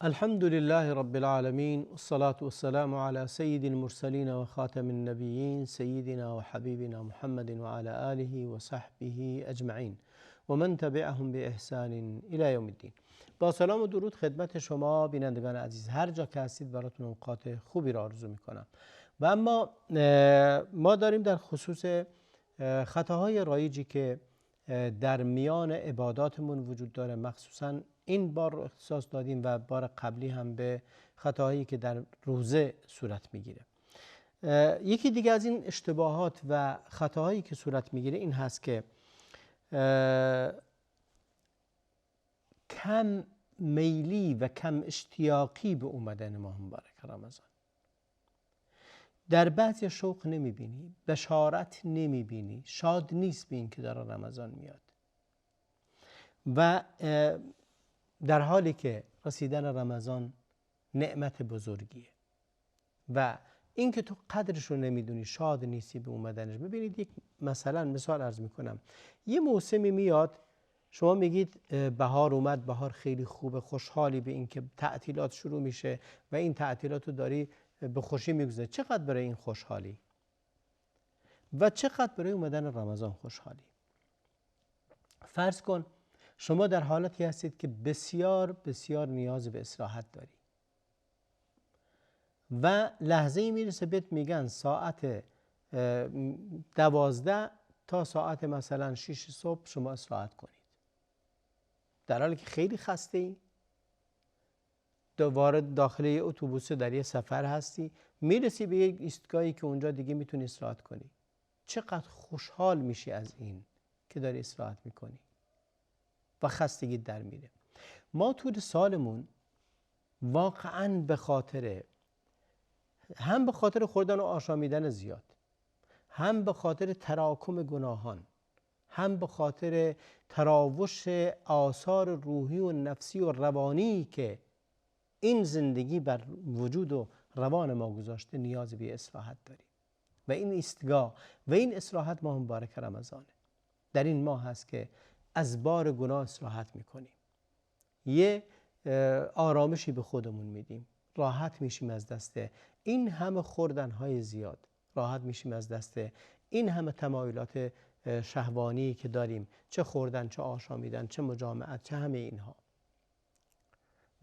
الحمد لله رب العالمين والصلاة والسلام على سيد المرسلين وخاتم النبيين سيدنا وحبيبنا محمد وعلى آله وصحبه أجمعين ومن تبعهم بإحسان إلى يوم الدين. با سلام و درود خدمت شما بینندگان عزیز، هر جا که هستید براتون اوقات خوبی را آرزو میکنم. و اما ما داریم در خصوص خطاهای رایجی که در میان عباداتمون وجود داره، مخصوصا این بار رو اختصاص دادیم و بار قبلی هم به خطاهایی که در روزه صورت میگیره. یکی دیگه از این اشتباهات و خطاهایی که صورت میگیره این هست که کم میلی و کم اشتیاقی به اومدن ماه مبارک رمضان. در بعضی شوق نمیبینی، بشارت نمیبینی، شاد نیست به این که داره رمضان میاد و در حالی که رسیدن رمضان نعمت بزرگیه و این که تو قدرش رو نمیدونی، شاد نیستی به اومدنش. ببینید یک مثال عرض میکنم، یه موسمی میاد شما میگید بهار اومد، بهار خیلی خوبه، خوشحالی به این که تعطیلات شروع میشه و این تعطیلات رو داری به خوشی میگذره. چقدر برای این خوشحالی و چقدر برای اومدن رمضان خوشحالی. فرض کن شما در حالتی هستید که بسیار بسیار نیاز به استراحت داری و لحظه ای میرسه بهت میگن ساعت 12 تا ساعت مثلا 6 صبح شما استراحت کنید، در حالی که خیلی خسته ای، وارد داخل یه اتوبوس در یه سفر هستی، میرسی به یک ایستگاهی که اونجا دیگه میتونی استراحت کنی. چقدر خوشحال میشی از این که داری استراحت میکنی و خستگی در میره. ما طول سالمون واقعا به خاطر خوردن و آشامیدن زیاد، هم به خاطر تراکم گناهان، هم به خاطر تراوش آثار روحی و نفسی و روانی که این زندگی بر وجود و روان ما گذاشته، نیاز به استراحت داریم و این ایستگاه و این استراحت ماه مبارک رمضانه. در این ماه هست که از بار گناه استراحت میکنیم، یه آرامشی به خودمون میدیم، راحت میشیم از دست این همه خوردنهای زیاد، راحت میشیم از دست این همه تمایلات شهوانی که داریم، چه خوردن، چه آشامیدن، چه مجامعت، چه همه اینها.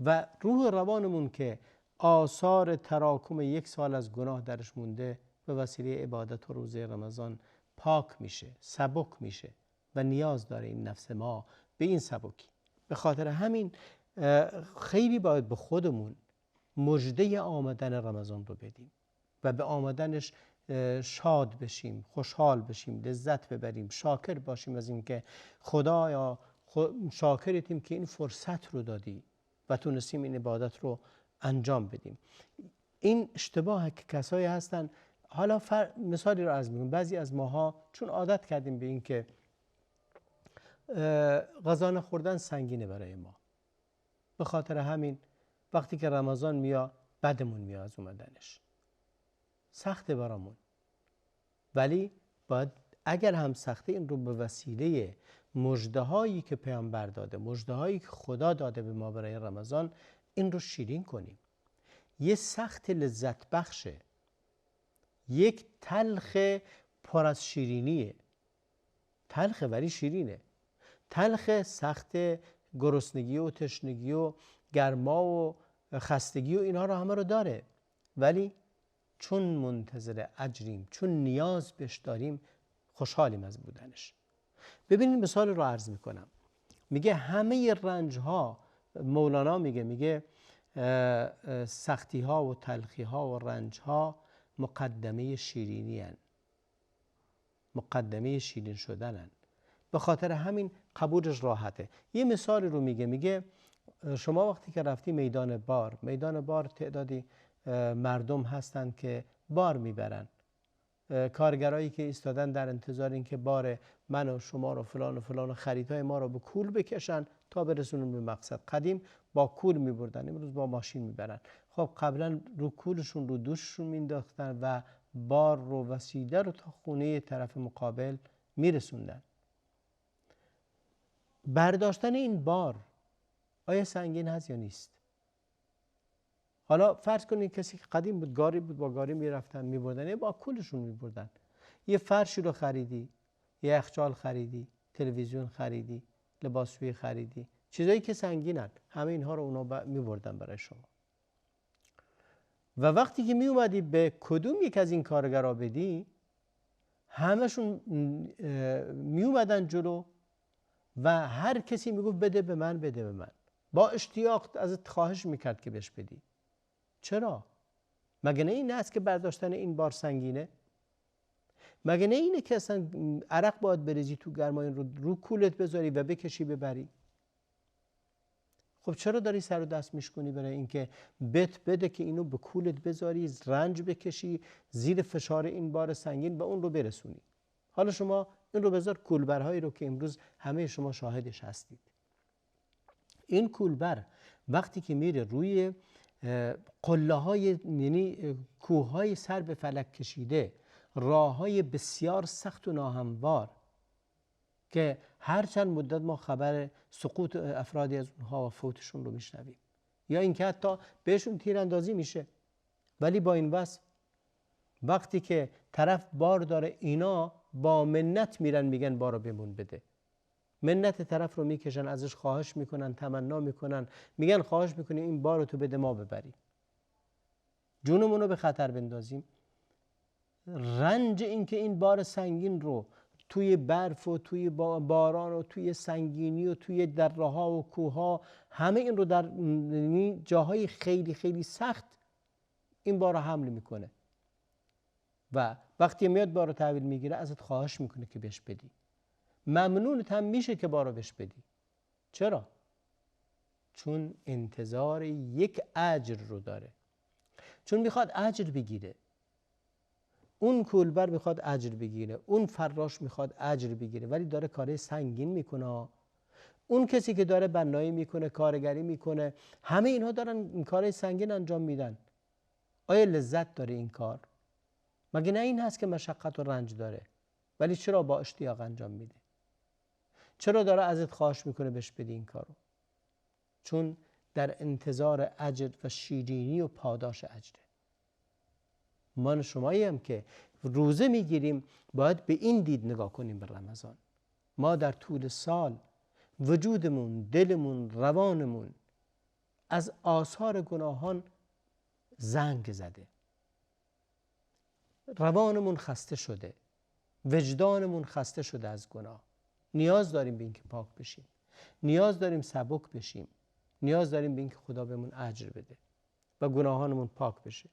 و روح روانمون که آثار تراکم یک سال از گناه درش مونده، به وسیله عبادت و روزه رمضان پاک میشه، سبک میشه و نیاز داره این نفس ما به این سبکی. به خاطر همین خیلی باید به خودمون مژده آمدن رمضان رو بدیم و به آمدنش شاد بشیم، خوشحال بشیم، لذت ببریم، شاکر باشیم از این که خدایا شاکرتیم که این فرصت رو دادی و تونستیم این عبادت رو انجام بدیم. این اشتباه که کسایی هستن، حالا مثالی رو عرض می‌کنم، بعضی از ماها چون عادت کردیم به این که غذا نخوردن سنگینه برای ما، به خاطر همین وقتی که رمضان میاد بدمون میاد از اومدنش، سخته برامون. ولی باید اگر هم سخته، این رو به وسیله مژده‌هایی که پیامبر داده، مژده‌هایی که خدا داده به ما برای رمضان، این رو شیرین کنیم. یه سخت لذت بخشه، یک تلخ پر از شیرینیه، تلخه ولی شیرینه. تلخ سخت گرسنگی و تشنگی و گرما و خستگی و اینها رو همه رو داره، ولی چون منتظر اجریم، چون نیاز بهش داریم، خوشحالیم از بودنش. ببینید مثال رو عرض میکنم. میگه همه رنج ها، مولانا میگه سختی ها و تلخی ها و رنج ها مقدمه شیرینی هن، مقدمه شیرین شدن هن. به خاطر همین قبولش راحته. یه مثال رو میگه شما وقتی که رفتی میدان بار تعدادی مردم هستن که بار میبرن، کارگرایی که ایستادن در انتظار این که بار من و شما رو فلان و فلان و خریدهای ما رو به کول بکشن تا برسونن به مقصد. قدیم با کول میبردن، امروز با ماشین میبرن. خب قبلا رو کولشون رو دوششون مینداختن و بار رو وسیله رو تا خونه طرف مقابل میرسوندن. برداشتن این بار آیا سنگین هست یا نیست؟ حالا فرض کنید کسی که قدیم بود گاری بود، با گاری میرفتن میبردن، با کولشون میبردن. یه فرشی رو خریدی، یه یخچال خریدی، تلویزیون خریدی، لباسشویی خریدی، چیزایی که سنگینن، همه اینها رو اونا میبردن برای شما. و وقتی که میومدی به کدوم یک از این کارگرها بدی، همشون میومدن جلو و هر کسی میگفت بده به من، بده به من، با اشتیاق ازت خواهش میکرد که بهش بدی. چرا؟ مگه نه این است که برداشتن این بار سنگینه؟ مگه نه اینه که اصلا عرق باید بریزی تو گرمای رو کولت بذاری و بکشی ببری؟ خب چرا داری سر و دست میشکنی برای اینکه بده که اینو به کولت بذاری، رنج بکشی زیر فشار این بار سنگین و اون رو برسونی؟ حالا شما این رو بذار کولبرهایی رو که امروز همه شما شاهدش هستید. این کولبر وقتی که میره روی قله های، یعنی کوه های سر به فلک کشیده، راه های بسیار سخت و ناهموار که هر چند مدت ما خبر سقوط افرادی از اونها و فوتشون رو میشنویم، یا اینکه حتی بهشون تیراندازی میشه، ولی با این وصف وقتی که طرف بار داره، اینا با منت میرن میگن بارو بمون بده. منت طرف رو میکشن، ازش خواهش میکنن، تمنا میکنن، میگن خواهش میکنیم این بارو تو بده ما ببریم، جونمون رو به خطر بندازیم. رنج این که این بار سنگین رو توی برف و توی باران و توی سنگینی و توی دره ها و کوه ها، همه این رو در جاهای خیلی خیلی سخت این بار رو حمل میکنه و وقتی میاد بار رو تحویل میگیره ازت خواهش میکنه که بهش بدی. ممنونت هم میشه که بار رو بهش بدی. چرا؟ چون انتظار یک اجر رو داره، چون میخواد اجر بگیره. اون کولبر میخواد اجر بگیره، اون فراش میخواد اجر بگیره، ولی داره کار سنگین میکنه. اون کسی که داره بنایی میکنه، کارگری میکنه، همه اینها دارن کار سنگین انجام میدن. آیا لذت داره این کار؟ مگه نه این هست که مشقت و رنج داره؟ ولی چرا با اشتیاق انجام میده؟ چرا داره ازت خواهش میکنه بهش بدی این کارو؟ چون در انتظار اجر و شیرینی و پاداش اجره. من شمایی هم که روزه میگیریم باید به این دید نگاه کنیم به رمضان. ما در طول سال وجودمون، دلمون، روانمون از آثار گناهان زنگ زده، روانمون خسته شده، وجدانمون خسته شده از گناه. نیاز داریم به اینکه پاک بشیم، نیاز داریم سبک بشیم، نیاز داریم به اینکه خدا بهمون اجر بده و گناهانمون پاک بشه.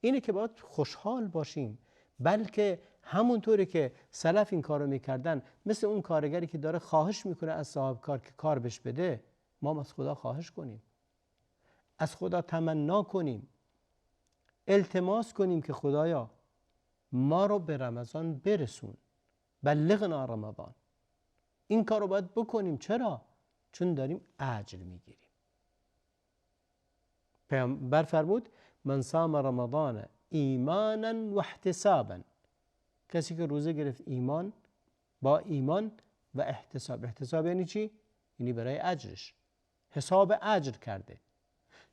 اینه که باید خوشحال باشیم، بلکه همونطوری که سلف این کارو میکردن، مثل اون کارگری که داره خواهش میکنه از صاحب کار که کار بهش بده، ما از خدا خواهش کنیم، از خدا تمنا کنیم، التماس کنیم که خدایا ما رو به رمضان برسون، بلغنا رمضان. این کار رو باید بکنیم. چرا؟ چون داریم اجر میگیریم. پیامبر فرمود من صام رمضان ایمانا و احتسابا، کسی که روزه گرفت ایمان، با ایمان و احتساب. احتساب یعنی چی؟ یعنی برای اجرش حساب اجر کرده.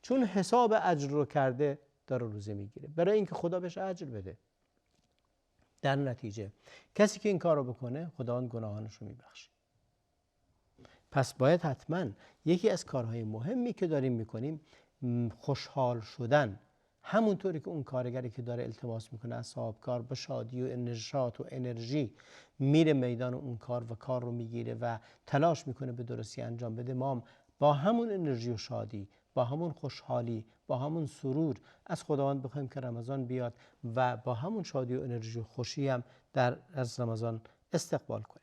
چون حساب اجر رو کرده داره روزه میگیره برای اینکه خدا بهش اجر بده. در نتیجه کسی که این کار رو بکنه خداوند گناهانش رو میبخشه. پس باید حتما یکی از کارهای مهمی که داریم میکنیم خوشحال شدن، همونطوری که اون کارگری که داره التماس میکنه از صاحب کار با شادی و نشاط و انرژی میره میدان اون کار و کار رو میگیره و تلاش میکنه به درستی انجام بده، ما با همون انرژی و شادی، با همون خوشحالی، با همون سرور از خداوند بخوایم که رمضان بیاد و با همون شادی و انرژی و خوشی هم از رمضان استقبال کنیم.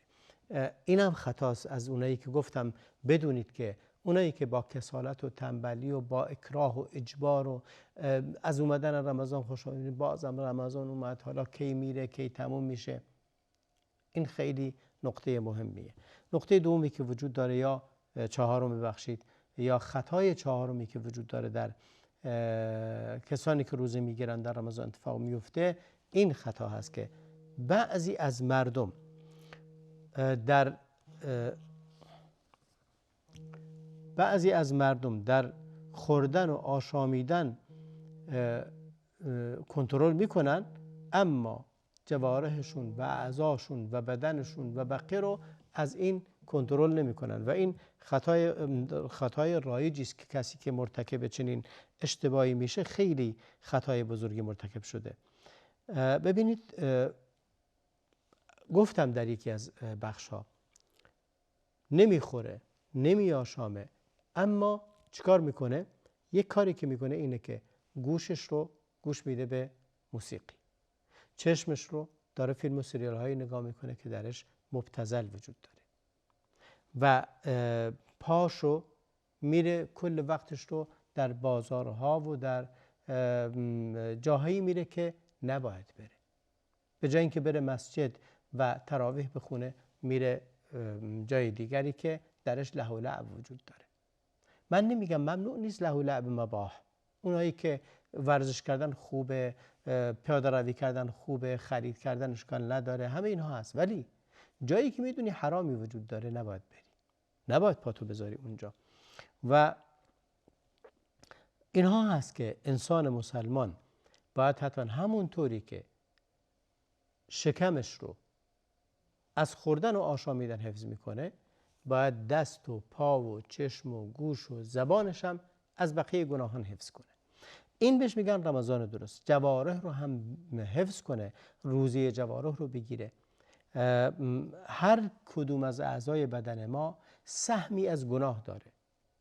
اینم خطاست از اونایی که گفتم بدونید که اونایی که با کسالت و تنبلی و با اکراه و اجبار و از اومدن رمضان خوشحال، بازم رمضان اومد، حالا کی میره کی تموم میشه، این خیلی نقطه مهمیه. نقطه دومی که وجود داره، یا چهارم ببخشید، یا خطای چهارمی که وجود داره در کسانی که روزه میگیرن در رمضان اتفاق میفته، این خطا هست که بعضی از مردم در خوردن و آشامیدن کنترل میکنن، اما جوارحشون و اعضاشون و بدنشون و بقیه رو از این کنترل نمیکنن و این خطای رایجی است که کسی که مرتکب چنین اشتباهی میشه خیلی خطای بزرگی مرتکب شده. ببینید گفتم در یکی از بخش‌ها نمیخوره، نمیآشامه، اما چیکار میکنه؟ یک کاری که میکنه اینه که گوشش رو گوش میده به موسیقی، چشمش رو داره فیلم و سریال هایی نگاه میکنه که درش مبتذل وجود داره و پاشو میره کل وقتش رو در بازارها و در جاهایی میره که نباید بره. به جای اینکه بره مسجد و تراویح بخونه میره جای دیگری که درش لهو و لعب وجود داره. من نمیگم ممنوع نیست لهو و لعب مباح، اونایی که ورزش کردن خوبه، پیاده روی کردن خوبه، خرید کردن اشکال نداره، همه اینها هست، ولی جایی که میدونی حرامی وجود داره نباید بری، نباید پاتو بذاری اونجا. و اینها هست که انسان مسلمان باید حتما همونطوری که شکمش رو از خوردن و آشامیدن حفظ میکنه، باید دست و پا و چشم و گوش و زبانش هم از بقیه گناهان حفظ کنه. این بهش میگن رمضان درست. جوارح رو هم حفظ کنه، روزی جوارح رو بگیره. هر کدوم از اعضای بدن ما سهمی از گناه داره،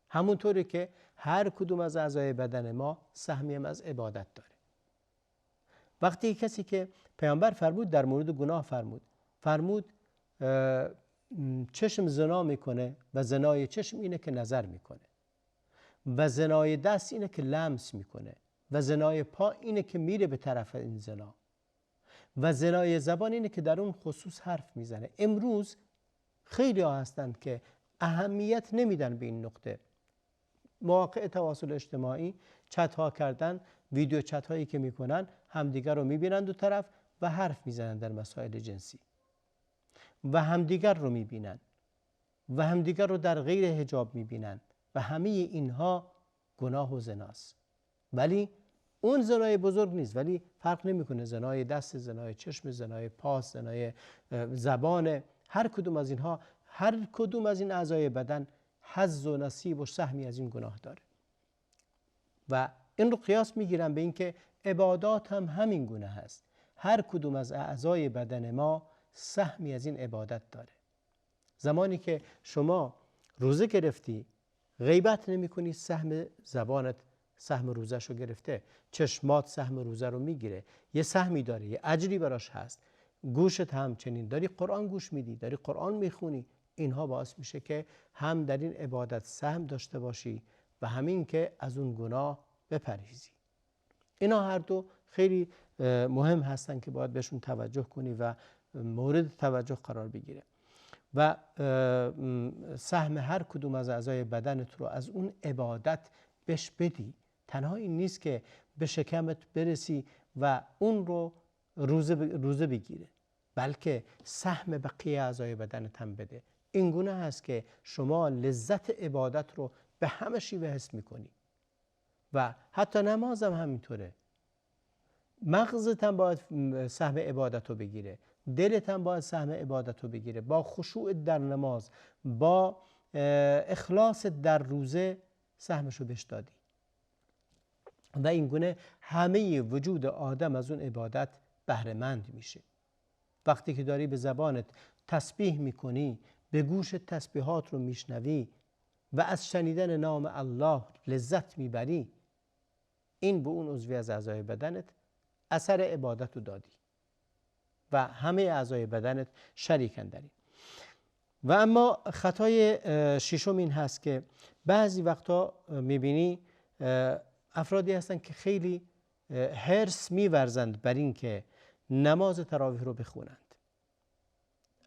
همونطوری که هر کدوم از اعضای بدن ما سهمی هم از عبادت داره. وقتی کسی که پیامبر فرمود در مورد گناه فرمود چشم زنا میکنه و زنای چشم اینه که نظر میکنه و زنای دست اینه که لمس میکنه و زنای پا اینه که میره به طرف این زنا و زنای زبان اینه که در اون خصوص حرف میزنه. امروز خیلی ها هستند که اهمیت نمیدن به این نقطه. مواقع تواصل اجتماعی چت ها کردن، ویدیو چت هایی که میکنن، همدیگر رو میبینن دو طرف و حرف میزنن در مسائل جنسی و همدیگر رو میبینن و همدیگر رو در غیر حجاب میبینن و همه اینها گناه و زناست. ولی اون زنای بزرگ نیست، ولی فرق نمیکنه زنای دست، زنای چشم، زنای پاس، زنای زبان، هر کدوم از اینها، هر کدوم از این اعضای بدن حظ و نصیب و سهمی از این گناه داره و این رو قیاس میگیرن به اینکه عبادات هم همین گونه هست. هر کدوم از اعضای بدن ما سهمی از این عبادت داره. زمانی که شما روزه گرفتی، غیبت نمی کنی، سهم زبانت سهم روزه شو گرفته، چشمات سهم روزه رو میگیره، یه سهمی داره، یه اجری براش هست. گوشت هم چنین، داری قرآن گوش میدی، داری قرآن میخونی، اینها باعث میشه که هم در این عبادت سهم داشته باشی و همین که از اون گناه بپرهیزی. اینا هر دو خیلی مهم هستن که باید بهشون توجه کنی و مورد توجه قرار بگیره و سهم هر کدوم از اعضای بدنت رو از اون عبادت بهش بدی. تنها این نیست که به شکمت برسی و اون رو روزه بگیره، بلکه سهم بقیه اعضای بدنت هم بده. این گونه هست که شما لذت عبادت رو به همه شیوه حس میکنی و حتی نماز هم همینطوره. مغزت هم باید سهم عبادت رو بگیره، دلت هم باید سهم عبادت رو بگیره. با خشوع در نماز، با اخلاص در روزه سهمش رو بهش دادی و این گونه همه وجود آدم از اون عبادت بهره مند میشه. وقتی که داری به زبانت تسبیح میکنی، به گوش تسبیحات رو میشنوی و از شنیدن نام الله لذت میبری، این به اون عضوی از اعضای بدنت اثر عبادت رو دادی و همه اعضای بدنت شریکن در این. و اما خطای ششم این هست که بعضی وقتا میبینی افرادی هستن که خیلی حرص میورزند بر این که نماز تراویح رو بخونند،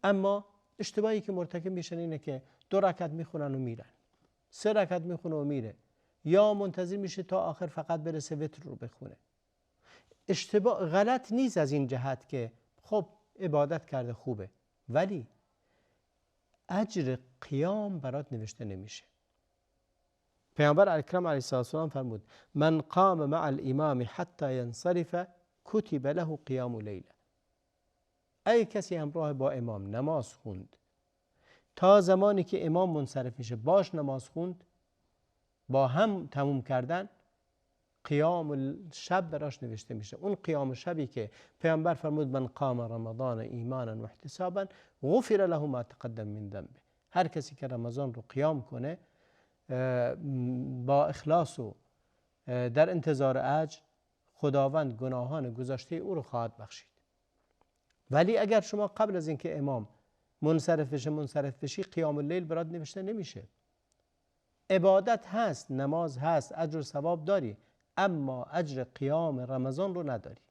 اما اشتباهی که مرتکب میشن اینه که 2 رکعت میخونن و میرن، 3 رکعت میخونه و میره، یا منتظر میشه تا آخر فقط برسه وتر رو بخونه. اشتباه غلط نیست از این جهت که خب عبادت کرده خوبه، ولی اجر قیام برات نوشته نمیشه. پیامبر اکرم علیه السلام فرمود من قام مع الامام حتی ینصرف کتب له قیام لیله. ای کسی همراه با امام نماز خوند تا زمانی که امام منصرف میشه باش نماز خوند، با هم تموم کردن، قیام شب براش نوشته میشه. اون قیام شبی که پیامبر فرمود من قام رمضان ایمانا و احتسابا غفر له ما تقدم من ذنبه. هر کسی که رمضان رو قیام کنه با اخلاص و در انتظار اجر، خداوند گناهان گذشته او رو خواهد بخشید. ولی اگر شما قبل از اینکه امام منصرف بشی قیام اللیل برات نوشته نمیشه. عبادت هست، نماز هست، اجر و ثواب داری، اما اجر قیام رمضان رو نداری.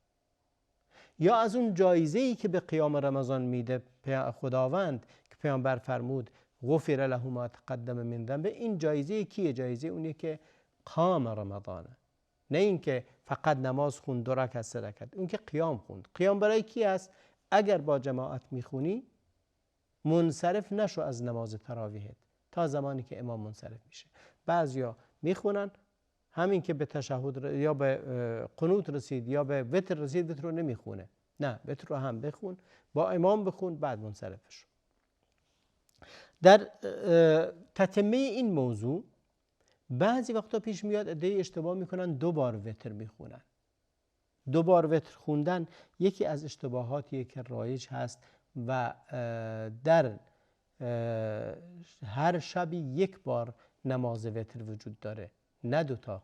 یا از اون جایزه‌ای که به قیام رمضان میده خداوند که پیامبر فرمود غفر له ما تقدم من ذنبه، این جایزه کیه؟ جایزه اونیه که قام رمضانه، نه اینکه فقط نماز خوند 2 رکعت 3 رکعت، اون که قیام خوند. قیام برای کی است؟ اگر با جماعت میخونی منصرف نشو از نماز تراویحت تا زمانی که امام منصرف میشه. بعضیا میخونن همین که به تشهد یا به قنوت رسید یا به وتر رسید وتر رو نمیخونه. نه، وتر رو هم بخون، با امام بخون، بعد منصرف شو. در تتمه این موضوع بعضی وقتا پیش میاد عده‌ای اشتباه میکنن 2 بار وتر میخونن. 2 بار وتر خوندن یکی از اشتباهاتیه که رایج هست و در هر شبی 1 بار نماز وتر وجود داره، نه 2 تا.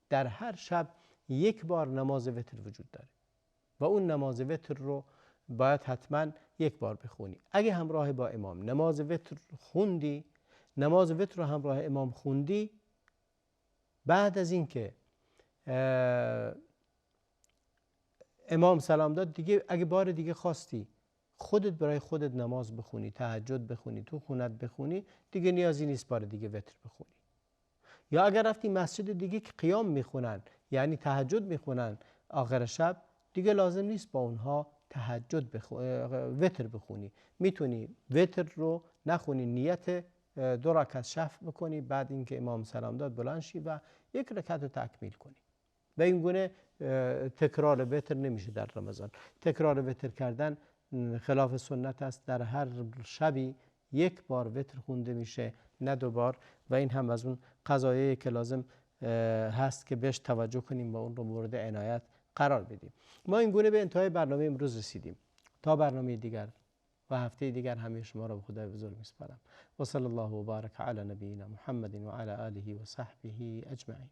در هر شب 1 بار نماز وتر وجود داره و اون نماز وتر رو باید حتما 1 بار بخونی. اگه همراه با امام نماز وتر خوندی، نماز وتر رو همراه امام خوندی، بعد از اینکه امام سلام داد دیگه، اگه بار دیگه خواستی خودت برای خودت نماز بخونی، تهجد بخونی، تو خونت بخونی، دیگه نیازی نیست بار دیگه وتر بخونی. یا اگر رفتی مسجد دیگه که قیام میخونن، یعنی تهجد میخونن آخر شب، دیگه لازم نیست با اونها وتر بخونی. میتونی وتر رو نخونی، نیت 2 رکعت شفع بکنی، بعد اینکه امام سلام داد بلند شی و 1 رکعت رو تکمیل کنی. و این گونه تکرار وتر نمیشه در رمضان. تکرار وتر کردن خلاف سنت است. در هر شبی 1 بار وتر خونده میشه، نه 2 بار. و این هم از اون قضایایی که لازم هست که بهش توجه کنیم و اون رو مورد عنایت قرار بدیم. ما این گونه به انتهای برنامه امروز رسیدیم. تا برنامه دیگر و هفته دیگر همه شما را به خدای بزرگ میسپارم. و صلی الله و بارک علی نبینا محمد و علی آله و صحبه اجمعین.